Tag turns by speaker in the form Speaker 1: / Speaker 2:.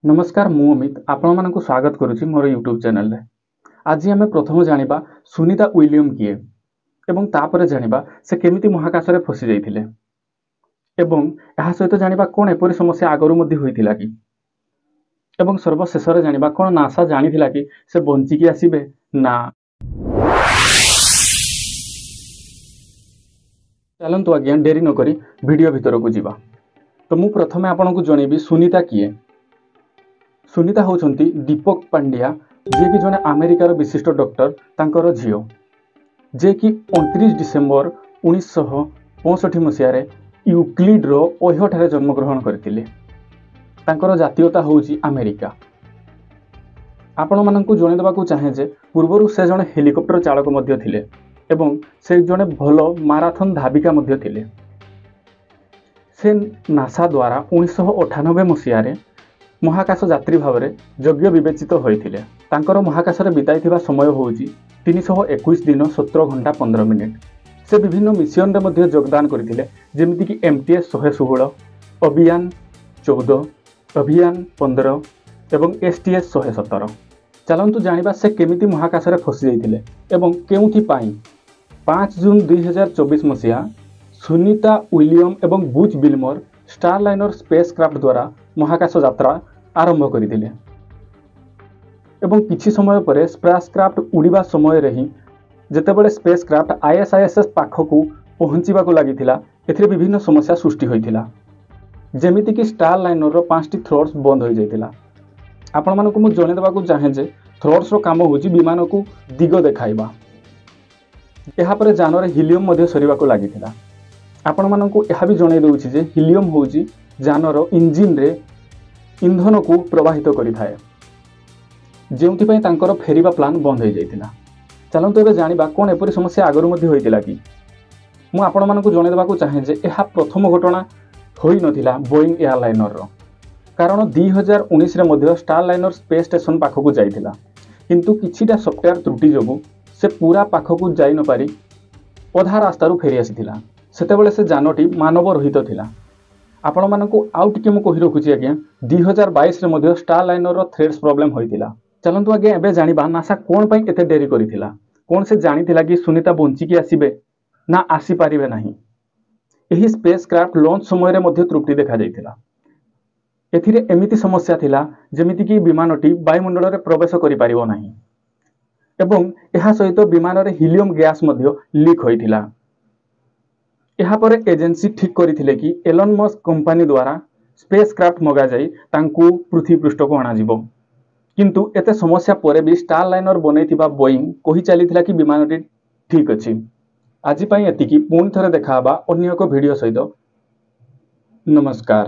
Speaker 1: नमस्कार मु अमित आपण मानक स्वागत करुच्ची मोर यूट्यूब चैनल रे। आज आम प्रथम जानिबा सुनीता विलियम किए एवं तापर जानिबा से केमिति महाकाश रे फसी जाइथिले एवं एहा सहित जानिबा कोन एपरि समस्या आगरु मध्ये होइथिला कि एवं सर्वशेष रे जानिबा कोन नासा जानिथिला कि से बंची कि आसीबे ना। चलंतु आज्ञा डेरी न करी वीडियो भितर को जीवा। तो मु प्रथमे आपनको जणेबी सुनीता किए। सुनीता होउछंती दीपक पांड्या जे कि जने अमेरिकार विशिष्ट डॉक्टर तांकर झियो जे कि 29 डिसेंबर 1965 मसीह रे यूक्लिड रो ओहियो ठारे जन्म ग्रहण करथिले। तांकर जातीयता होउची अमेरिका। आपण माननकु जणे देबाकू चाहे जे पूर्वरु से जने हेलिकॉप्टर चालक मध्ये थिले एवं से जने भलो माराथन धाविका मध्ये थिले। से नासा द्वारा 1998 मसीह रे महाकाश यात्री भाव में योग्य विवेचित होइथिले। तांकर महाकाश रे बिताइथिबा समय होउची 321 दिन 17 घंटा 15 मिनिट। से विभिन्न मिशन रे मध्ये योगदान करथिले जेमिति कि MTS 116, अभियान 14, अभियान 15 एवं STS 117। चलंतु जानिबा से केमिति महाकाश रे फसी जाइथिले एवं केउथि पाई। 5 जून 2024 मसीहा सुनीता विलियम एवं बुच विल्मर स्टारलाइनर स्पेसक्राफ्ट द्वारा महाकाश यात्रा आरंभ करथिले एवं किछि समय पर स्पेसक्राफ्ट उड़ीबा समय रे ही जेतेबेले स्पेसक्राफ्ट ISS पाखकू पहुंचीबा को लागिथिला एथिरे विभिन्न समस्या सृष्टि होइथिला जेमिति कि स्टारलाइनर रो 5टी थ्रोट्स बंद हो जाइथिला। आपण मानकु मु जणे देबाकू चाहे जे थ्रोट्स रो काम होची विमान को दिग देखाइबा। एहा पर जान रे हीलियम मध्ये सरीबा को लागिथिला। आपण मानकु एहा भी जणे देउछि जे हीलियम होउची जानर इंजिन रे इंधन को प्रवाहित करिथाए जेउथि पय तांकर फेरिबा प्लान बंद हो जाइथिला। चलंतु एबे जानिबा कोन एपरि समस्या आगरु मध्ये होइतिला कि मु आपण मानकु जणे देबाकू चाहे जे एहा प्रथम घटना होई नथिला बोइंग एयरलाइनर रो। कारण 2019 रे मध्ये स्टारलाइनर स्पेस स्टेशन पाखकू जाइथिला किंतु किछिटा सॉफ्टवेयर त्रुटि जोगु से पूरा पाखकू जाई न पारी अधा रास्ता रु फेरि आसीथिला। सेतेबेले से जानटी मानव रहित थिला। आपण मानकु आउ टिके मु कहि रखुची आज्ञा 2022 रे मध्ये स्टारलाइनर रो थ्रेड्स प्रॉब्लम होइतिला। चलंतु आज्ञा एबे जानिबा नासा कोन पई एते देरी करिथिला। कोन से जानिथिला कि सुनीता बंची कि आसीबे ना आसी पारिबे नाही। एही स्पेसक्राफ्ट लॉन्च समय रे मध्ये त्रुटि देखा जाइथिला। एथिरे एमिति समस्या थिला जेमिति कि विमानटी वायुमंडल रे प्रवेश करि पारिबो नाही एवं एहा सहित विमान रे हीलियम गैस मध्ये लीक होइथिला। यहाँ पर एजेंसी ठीक करथिले कि एलन मस्क कंपनी द्वारा स्पेसक्राफ्ट मगा जाई तांकू पृथ्वी पृष्ठ को अणा जिवो किंतु एते समस्या परे भी स्टारलाइनर बनैथिबा बोइंग कहि चलीथिला कि विमानटी ठीक अछि। आज पई एतिकी पुणी थरे देखाबा अन्य एक वीडियो सहित। नमस्कार।